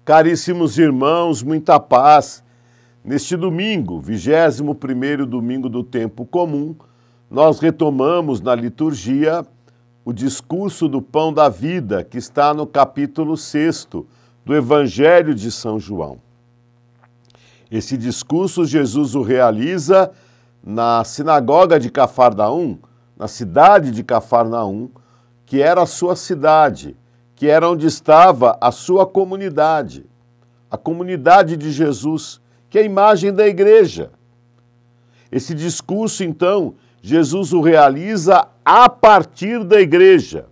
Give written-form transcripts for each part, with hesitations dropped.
Caríssimos irmãos, muita paz. Neste domingo, 21º domingo do tempo comum, nós retomamos na liturgia o discurso do pão da vida, que está no capítulo 6 do Evangelho de São João. Esse discurso Jesus o realiza na sinagoga de Cafarnaum, na cidade de Cafarnaum, que era a sua cidade, que era onde estava a sua comunidade, a comunidade de Jesus, que é a imagem da igreja. Esse discurso, então, Jesus o realiza a partir da igreja,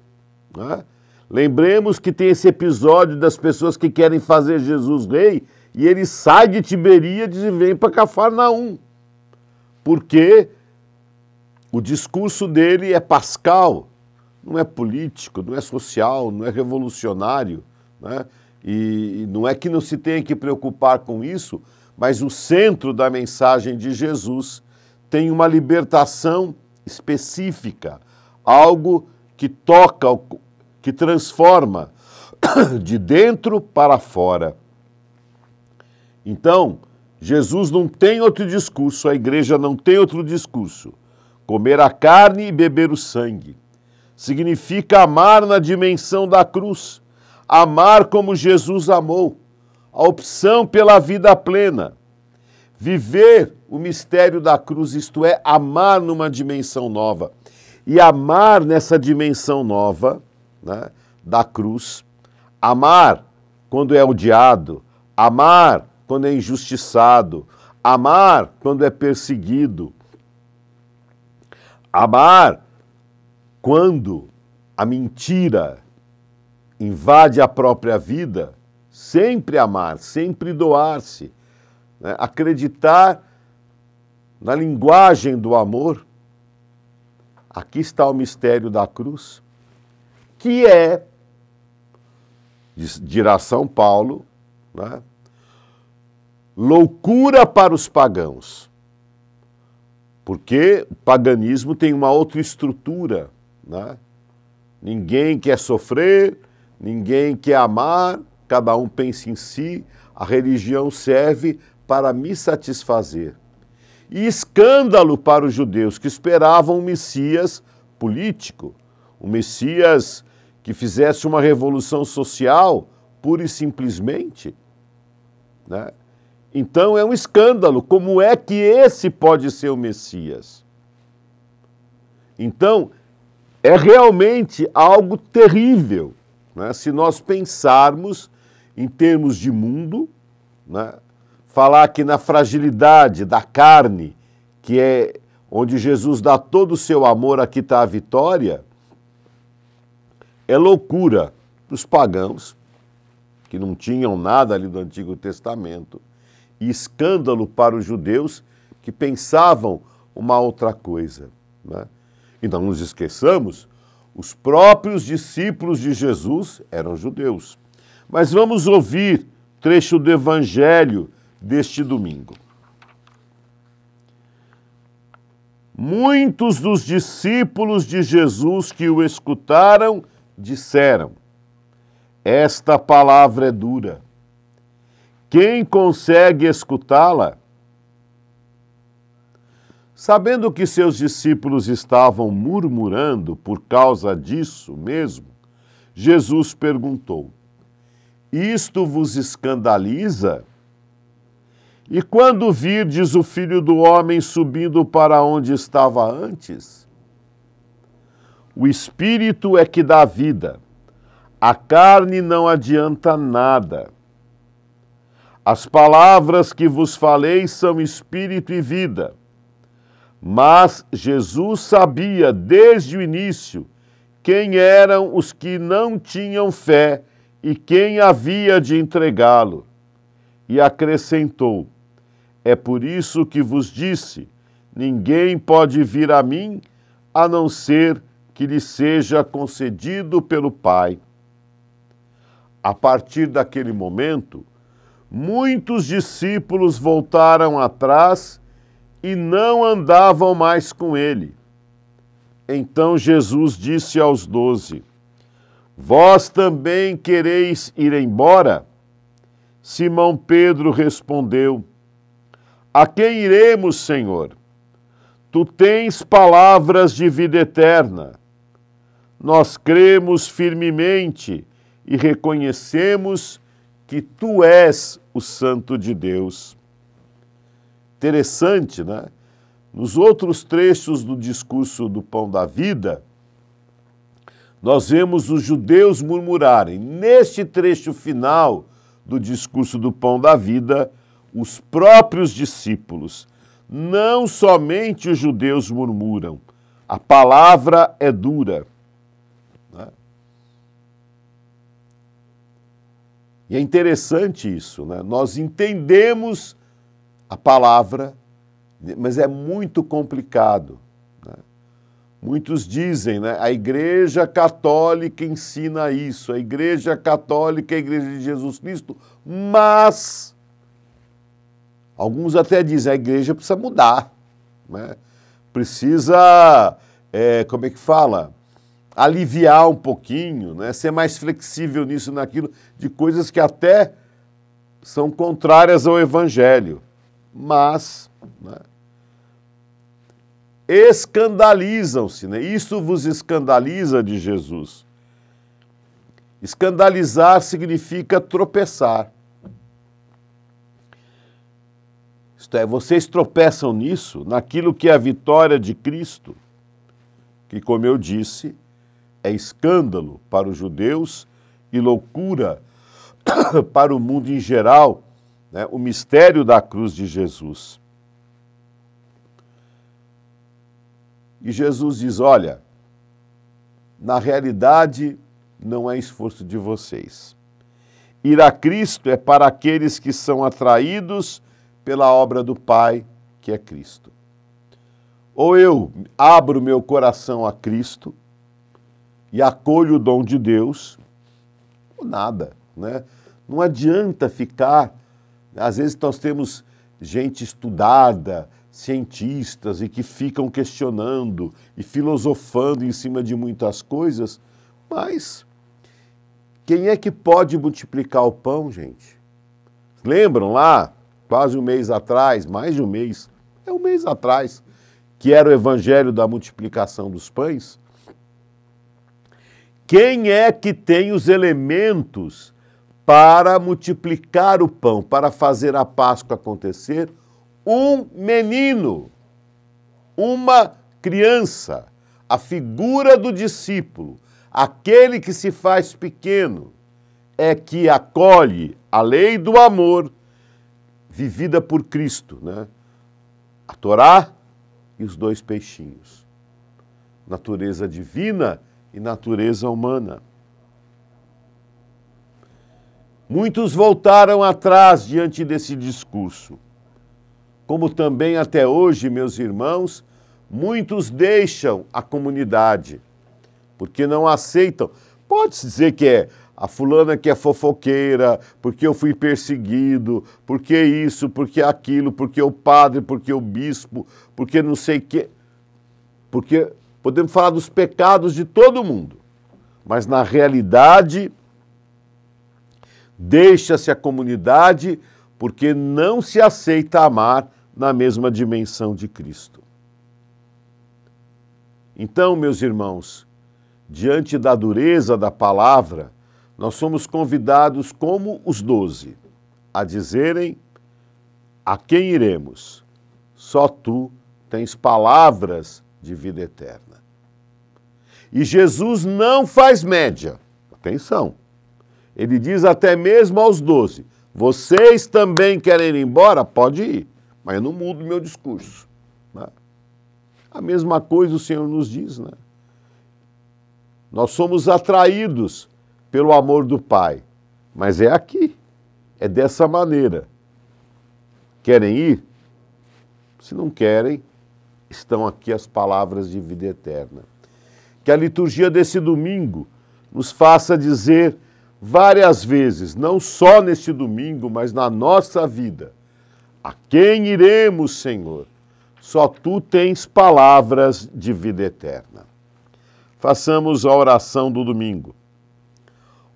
né? Lembremos que tem esse episódio das pessoas que querem fazer Jesus rei e ele sai de Tiberíades e vem para Cafarnaum, porque o discurso dele é pascal, não é político, não é social, não é revolucionário, né? E não é que não se tenha que preocupar com isso, mas o centro da mensagem de Jesus tem uma libertação específica, algo que toca, que transforma de dentro para fora. Então, Jesus não tem outro discurso, a igreja não tem outro discurso. Comer a carne e beber o sangue significa amar na dimensão da cruz, amar como Jesus amou, a opção pela vida plena, viver o mistério da cruz, isto é, amar numa dimensão nova. E amar nessa dimensão nova, né, da cruz, amar quando é odiado, amar quando é injustiçado, amar quando é perseguido, amar quando a mentira invade a própria vida, sempre amar, sempre doar-se, né? Acreditar na linguagem do amor. Aqui está o mistério da cruz, que é, dirá São Paulo, né, loucura para os pagãos, porque o paganismo tem uma outra estrutura, né? Ninguém quer sofrer, ninguém quer amar, cada um pensa em si, a religião serve para me satisfazer. E escândalo para os judeus que esperavam um Messias político, um Messias que fizesse uma revolução social, pura e simplesmente, né? Então é um escândalo, como é que esse pode ser o Messias? Então, é realmente algo terrível, né? Se nós pensarmos em termos de mundo, né? Falar que na fragilidade da carne, que é onde Jesus dá todo o seu amor, aqui está a vitória, é loucura para os pagãos, que não tinham nada ali do Antigo Testamento, e escândalo para os judeus que pensavam uma outra coisa, né? E não nos esqueçamos, os próprios discípulos de Jesus eram judeus. Mas vamos ouvir trecho do Evangelho deste domingo. Muitos dos discípulos de Jesus que o escutaram disseram: esta palavra é dura. Quem consegue escutá-la? Sabendo que seus discípulos estavam murmurando por causa disso mesmo, Jesus perguntou: isto vos escandaliza? E quando virdes o Filho do Homem subindo para onde estava antes? O Espírito é que dá vida, a carne não adianta nada. As palavras que vos falei são espírito e vida. Mas Jesus sabia desde o início quem eram os que não tinham fé e quem havia de entregá-lo. E acrescentou: é por isso que vos disse, ninguém pode vir a mim, a não ser que lhe seja concedido pelo Pai. A partir daquele momento, muitos discípulos voltaram atrás e não andavam mais com ele. Então Jesus disse aos 12: vós também quereis ir embora? Simão Pedro respondeu: A quem iremos, Senhor? Tu tens palavras de vida eterna. Nós cremos firmemente e reconhecemos que tu és o Santo de Deus. Interessante, né? Nos outros trechos do discurso do Pão da Vida, nós vemos os judeus murmurarem. Neste trecho final do discurso do Pão da Vida, os próprios discípulos, não somente os judeus murmuram, a palavra é dura. Né? E é interessante isso, né? Nós entendemos a palavra, mas é muito complicado. Né? Muitos dizem, né? A Igreja Católica ensina isso, a Igreja Católica é a Igreja de Jesus Cristo, mas alguns até dizem, a Igreja precisa mudar, né? Precisa, como é que fala? Aliviar um pouquinho, né? Ser mais flexível nisso e naquilo, de coisas que até são contrárias ao Evangelho. Mas, né, escandalizam-se, né? Isso vos escandaliza de Jesus. Escandalizar significa tropeçar. Isto é, vocês tropeçam nisso, naquilo que é a vitória de Cristo, que, como eu disse, é escândalo para os judeus e loucura para o mundo em geral, né, o mistério da cruz de Jesus. E Jesus diz, olha, na realidade não é esforço de vocês. Ir a Cristo é para aqueles que são atraídos pela obra do Pai, que é Cristo. Ou eu abro meu coração a Cristo e acolho o dom de Deus, ou nada, né? Não adianta ficar. Às vezes nós temos gente estudada, cientistas, e que ficam questionando e filosofando em cima de muitas coisas, mas quem é que pode multiplicar o pão, gente? Lembram lá, quase um mês atrás, mais de um mês atrás, que era o evangelho da multiplicação dos pães? Quem é que tem os elementos para multiplicar o pão, para fazer a Páscoa acontecer? Um menino, uma criança, a figura do discípulo, aquele que se faz pequeno, é que acolhe a lei do amor vivida por Cristo, né? A Torá e os 2 peixinhos, natureza divina e natureza humana. Muitos voltaram atrás diante desse discurso. Como também até hoje, meus irmãos, muitos deixam a comunidade, porque não aceitam. Pode-se dizer que é a fulana que é fofoqueira, porque eu fui perseguido, porque isso, porque aquilo, porque o padre, porque o bispo, porque não sei o quê. Porque podemos falar dos pecados de todo mundo, mas na realidade deixa-se a comunidade porque não se aceita amar na mesma dimensão de Cristo. Então, meus irmãos, diante da dureza da palavra, nós somos convidados, como os 12, a dizerem: a quem iremos? Só tu tens palavras de vida eterna. E Jesus não faz média. Atenção. Ele diz até mesmo aos 12, vocês também querem ir embora? Pode ir, mas eu não mudo meu discurso. Né? A mesma coisa o Senhor nos diz, né? Nós somos atraídos pelo amor do Pai, mas é aqui, é dessa maneira. Querem ir? Se não querem, estão aqui as palavras de vida eterna. Que a liturgia desse domingo nos faça dizer várias vezes, não só neste domingo, mas na nossa vida: a quem iremos, Senhor? Só tu tens palavras de vida eterna. Façamos a oração do domingo.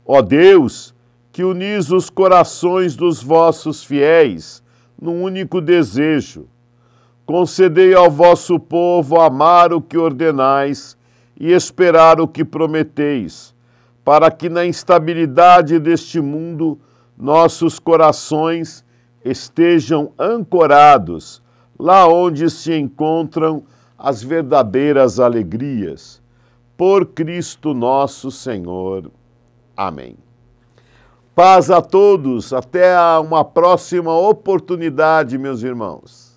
Ó Deus, que unis os corações dos vossos fiéis num único desejo. Concedei ao vosso povo amar o que ordenais e esperar o que prometeis, para que na instabilidade deste mundo nossos corações estejam ancorados lá onde se encontram as verdadeiras alegrias. Por Cristo nosso Senhor. Amém. Paz a todos, até uma próxima oportunidade, meus irmãos.